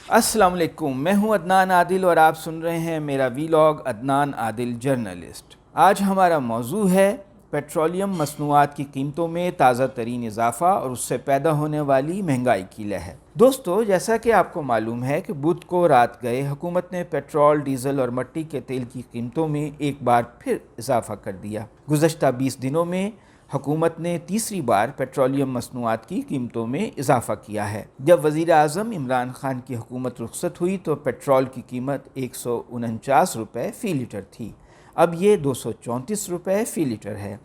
अस्सलाम वालेकुम, मैं हूं अदनान आदिल और आप सुन रहे हैं मेरा वीलॉग अदनान आदिल जर्नलिस्ट। आज हमारा मौजू है पेट्रोलियम मसनूआत की कीमतों में ताज़ा तरीन इजाफ़ा और उससे पैदा होने वाली महंगाई की लहर। दोस्तों, जैसा कि आपको मालूम है कि बुध को रात गए हुकूमत ने पेट्रोल, डीज़ल और मट्टी के तेल की कीमतों में एक बार फिर इजाफ़ा कर दिया। गुज़श्ता 20 दिनों में हुकूमत ने तीसरी बार पेट्रोलियम मसनूआत की कीमतों में इजाफा किया है। जब वज़ीर आज़म इमरान खान की हुकूमत रुखसत हुई तो पेट्रोल की कीमत 149 रुपये फ़ी लीटर थी, अब ये 234 रुपये फ़ी लीटर है।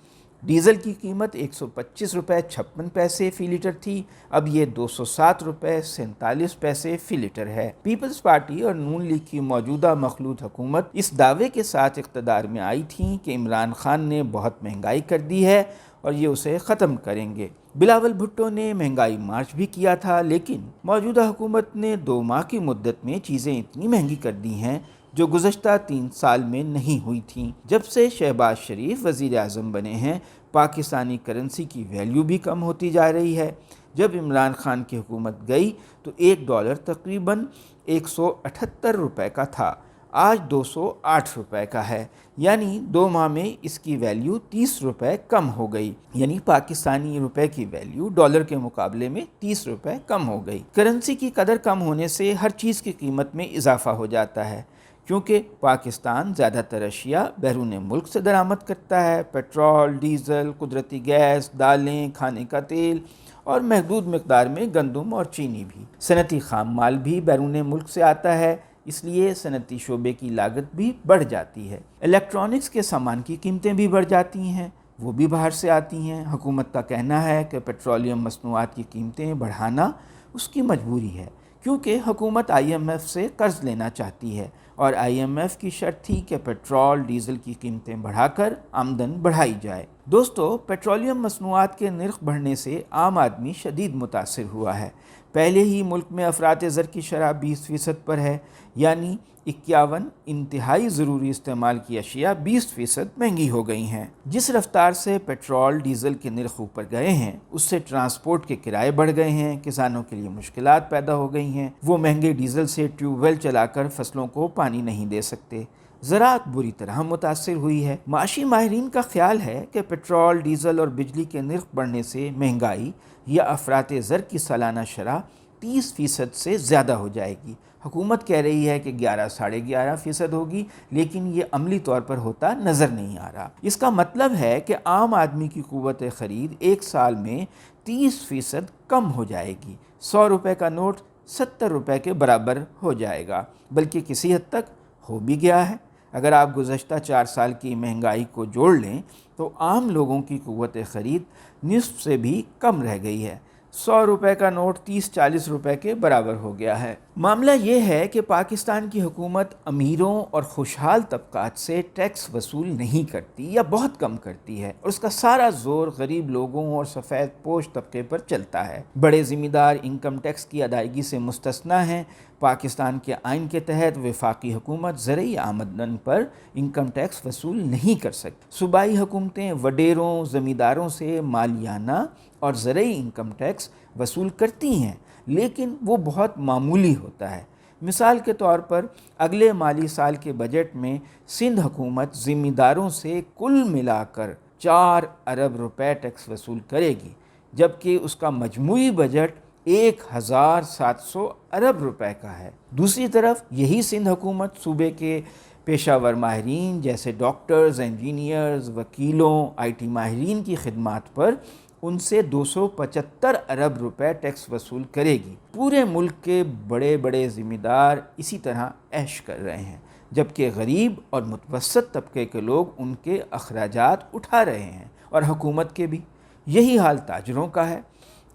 डीज़ल की कीमत 125 रुपये 56 पैसे फ़ी लीटर थी, अब ये 207 रुपये 47 पैसे फ़ी लीटर है। पीपल्स पार्टी और नून लीग की मौजूदा मखलूत हुकूमत इस दावे के साथ इक़्तिदार में आई थी कि इमरान खान ने बहुत महंगाई कर दी है और ये उसे ख़त्म करेंगे। बिलावल भुट्टो ने महंगाई मार्च भी किया था, लेकिन मौजूदा हुकूमत ने 2 माह की मुद्दत में चीज़ें इतनी महंगी कर दी हैं जो गुज़श्ता 3 साल में नहीं हुई थीं। जब से शहबाज शरीफ वज़ीर आज़म बने हैं, पाकिस्तानी करेंसी की वैल्यू भी कम होती जा रही है। जब इमरान खान की हुकूमत गई तो $1 तकरीबन 178 रुपये का था, आज 208 रुपये का है, यानी 2 माह में इसकी वैल्यू 30 रुपये कम हो गई। यानी पाकिस्तानी रुपए की वैल्यू डॉलर के मुकाबले में 30 रुपये कम हो गई। करेंसी की कदर कम होने से हर चीज़ की कीमत में इजाफा हो जाता है, क्योंकि पाकिस्तान ज़्यादातर अशिया बैरून मुल्क से दरामद करता है। पेट्रोल, डीज़ल, कुदरती गैस, दालें, खाने का तेल और महदूद मकदार में गंदम और चीनी भी। सनती खाम माल भी बैरून मुल्क से आता है, इसलिए सनती शोबे की लागत भी बढ़ जाती है। इलेक्ट्रॉनिक्स के सामान की कीमतें भी बढ़ जाती हैं, वो भी बाहर से आती हैं। हुकूमत का कहना है कि पेट्रोलियम मसनूआत की कीमतें बढ़ाना उसकी मजबूरी है, क्योंकि हुकूमत IMF से कर्ज लेना चाहती है और IMF की शर्त थी कि पेट्रोल, डीज़ल की कीमतें बढ़ाकर आमदन बढ़ाई जाए। दोस्तों, पेट्रोलियम मसनूआत के नर्ख बढ़ने से आम आदमी शदीद मुतासिर हुआ है। पहले ही मुल्क में अफरात ज़र की शरह 20% पर है, यानी 51 इंतहाई ज़रूरी इस्तेमाल की अशिया 20% महंगी हो गई हैं। जिस रफ्तार से पेट्रोल, डीज़ल के नर्ख ऊपर गए हैं, उससे ट्रांसपोर्ट के किराए बढ़ गए हैं, किसानों के लिए मुश्किलात पैदा हो गई हैं। वो महंगे डीज़ल से ट्यूबवेल चलाकर फसलों को पानी नहीं दे सकते। ज़राअत बुरी तरह मुतासिर हुई है। माशी माहिरीन का ख्याल है कि पेट्रोल, डीज़ल और बिजली के नर्ख बढ़ने से महंगाई या अफरात ज़र की सालाना शरह 30% से ज़्यादा हो जाएगी। हुकूमत कह रही है कि 11 साढ़े 11% होगी, लेकिन ये अमली तौर पर होता नज़र नहीं आ रहा। इसका मतलब है कि आम आदमी की क़ुव्वत ख़रीद एक साल में 30% कम हो जाएगी। 100 रुपये का नोट 70 रुपये के बराबर हो जाएगा, बल्कि किसी हद तक हो भी गया है। अगर आप गुज़श्ता 4 साल की महंगाई को जोड़ लें तो आम लोगों की क़ुव्वत ख़रीद निस्फ़ से भी कम रह गई है। 100 रुपये का नोट 30-40 रुपये के बराबर हो गया है। मामला ये है कि पाकिस्तान की हुकूमत अमीरों और खुशहाल तबकात से टैक्स वसूल नहीं करती या बहुत कम करती है, और उसका सारा जोर गरीब लोगों और सफ़ेद पोश तबके पर चलता है। बड़े ज़िम्मेदार इनकम टैक्स की अदायगी से मुस्तस्ना हैं। पाकिस्तान के आइन के तहत वफाकी हुकूमत ज़रई आमदन पर इनकम टैक्स वसूल नहीं कर सकती। सूबाई हुकूमतें वडेरों, ज़मींदारों से मालियाना और ज़रई इनकम टैक्स वसूल करती हैं, लेकिन वो बहुत मामूली होता है। मिसाल के तौर पर अगले माली साल के बजट में सिंध हुकूमत ज़िम्मेदारों से कुल मिलाकर 4 अरब रुपए टैक्स वसूल करेगी, जबकि उसका मजमूई बजट 1700 अरब रुपए का है। दूसरी तरफ यही सिंध हुकूमत सूबे के पेशावर माहिरीन जैसे डॉक्टर्स, इंजीनियर्स, वकीलों, IT माहिरीन की खिदमात पर उनसे 275 अरब रुपए टैक्स वसूल करेगी। पूरे मुल्क के बड़े बड़े ज़िम्मेदार इसी तरह ऐश कर रहे हैं, जबकि गरीब और मुतवस्सत तबके के लोग उनके अखराजात उठा रहे हैं, और हुकूमत के भी। यही हाल ताजरों का है।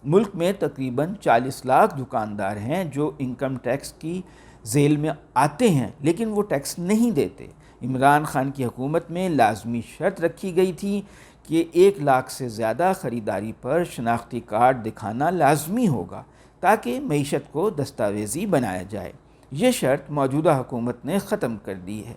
मुल्क में तकरीबन 40 लाख दुकानदार हैं जो इनकम टैक्स की झेल में आते हैं, लेकिन वो टैक्स नहीं देते। इमरान खान की हुकूमत में लाजमी शर्त रखी गई थी कि 1 लाख से ज़्यादा ख़रीदारी पर शनाख्ती कार्ड दिखाना लाजमी होगा, ताकि मईशत को दस्तावेज़ी बनाया जाए। ये शर्त मौजूदा हुकूमत ने ख़त्म कर दी है।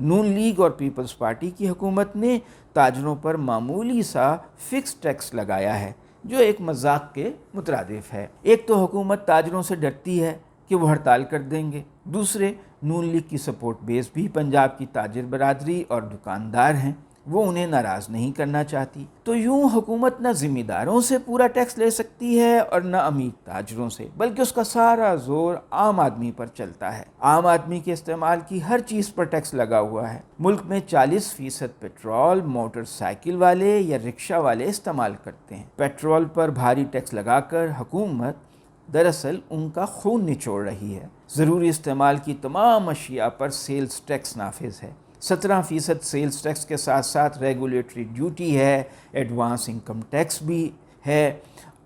नून लीग और पीपल्स पार्टी की हुकूमत ने ताजरों पर मामूली सा फ़िक्स टैक्स लगाया है, जो एक मजाक के मुतरादिफ है। एक तो हुकूमत ताजरों से डरती है کہ وہ ہڑتال کر دیں گے۔ دوسرے نون لیگ کی سپورٹ بیس بھی پنجاب کی تاجر برادری اور دکاندار ہیں، وہ انہیں ناراض نہیں کرنا چاہتی۔ تو یوں حکومت نہ ذمہ داروں سے پورا ٹیکس لے سکتی ہے اور نہ امیر تاجروں سے، بلکہ اس کا سارا زور عام آدمی پر چلتا ہے۔ عام آدمی کے استعمال کی ہر چیز پر ٹیکس لگا ہوا ہے۔ ملک میں 40% پیٹرول موٹر سائیکل والے یا رکشہ والے استعمال کرتے ہیں۔ پیٹرول پر بھاری ٹیکس لگا کر حکومت دراصل ان کا خون نچوڑ رہی ہے۔ ضروری استعمال کی تمام اشیاء پر سیلز ٹیکس نافذ ہے۔ 17% سیلز ٹیکس کے ساتھ ساتھ ریگولیٹری ڈیوٹی ہے، ایڈوانس انکم ٹیکس بھی ہے۔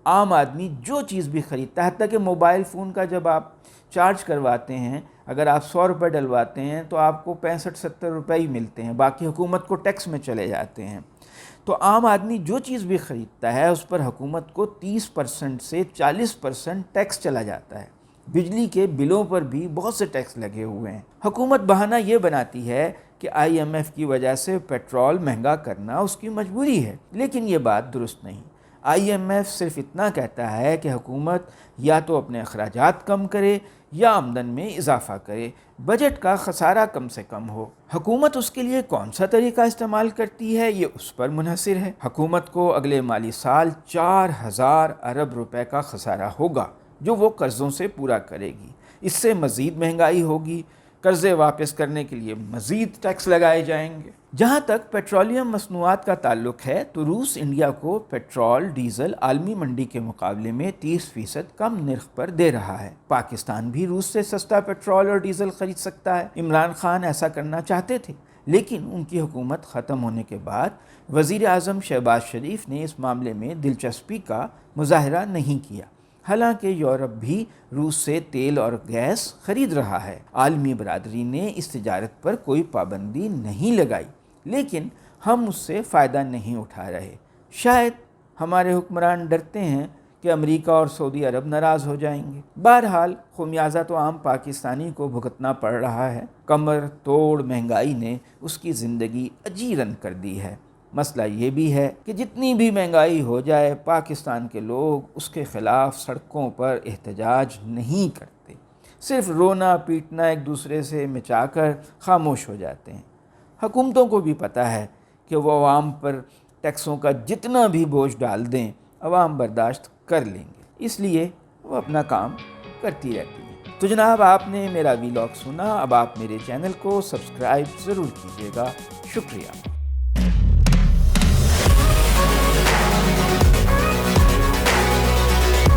عام آدمی جو چیز بھی خریدتا ہے، حتیٰ کہ موبائل فون کا جب آپ چارج کرواتے ہیں، اگر آپ 100 روپے ڈلواتے ہیں تو آپ کو 65-70 روپے ہی ملتے ہیں، باقی حکومت کو ٹیکس میں چلے جاتے ہیں۔ تو عام آدمی جو چیز بھی خریدتا ہے اس پر حکومت کو 30% سے 40% ٹیکس چلا جاتا ہے۔ بجلی کے بلوں پر بھی بہت سے ٹیکس لگے ہوئے ہیں۔ حکومت بہانہ یہ بناتی ہے کہ IMF کی وجہ سے پیٹرول مہنگا کرنا اس کی مجبوری ہے، لیکن یہ بات درست نہیں۔ IMF صرف اتنا کہتا ہے کہ حکومت یا تو اپنے اخراجات کم کرے یا آمدن میں اضافہ کرے، بجٹ کا خسارہ کم سے کم ہو۔ حکومت اس کے لیے کون سا طریقہ استعمال کرتی ہے یہ اس پر منحصر ہے۔ حکومت کو اگلے مالی سال 4000 ارب روپے کا خسارہ ہوگا جو وہ قرضوں سے پورا کرے گی۔ اس سے مزید مہنگائی ہوگی، قرضے واپس کرنے کے لیے مزید ٹیکس لگائے جائیں گے۔ جہاں تک پیٹرولیم مصنوعات کا تعلق ہے تو روس انڈیا کو پیٹرول ڈیزل عالمی منڈی کے مقابلے میں 30% کم نرخ پر دے رہا ہے۔ پاکستان بھی روس سے سستا پیٹرول اور ڈیزل خرید سکتا ہے۔ عمران خان ایسا کرنا چاہتے تھے، لیکن ان کی حکومت ختم ہونے کے بعد وزیر اعظم شہباز شریف نے اس معاملے میں دلچسپی کا مظاہرہ نہیں کیا۔ حالانکہ یورپ بھی روس سے تیل اور گیس خرید رہا ہے۔ عالمی برادری نے اس تجارت پر کوئی پابندی نہیں لگائی، لیکن ہم اس سے فائدہ نہیں اٹھا رہے۔ شاید ہمارے حکمران ڈرتے ہیں کہ امریکہ اور سعودی عرب ناراض ہو جائیں گے۔ بہرحال خمیازہ تو عام پاکستانی کو بھگتنا پڑ رہا ہے۔ کمر توڑ مہنگائی نے اس کی زندگی اجیرن کر دی ہے۔ مسئلہ یہ بھی ہے کہ جتنی بھی مہنگائی ہو جائے، پاکستان کے لوگ اس کے خلاف سڑکوں پر احتجاج نہیں کرتے، صرف رونا پیٹنا ایک دوسرے سے مچا کر خاموش ہو جاتے ہیں۔ حکومتوں کو بھی پتہ ہے کہ وہ عوام پر ٹیکسوں کا جتنا بھی بوجھ ڈال دیں عوام برداشت کر لیں گے، اس لیے وہ اپنا کام کرتی رہتی ہیں۔ تو جناب، آپ نے میرا ویلاگ سنا، اب آپ میرے چینل کو سبسکرائب ضرور کیجیے گا۔ شکریہ۔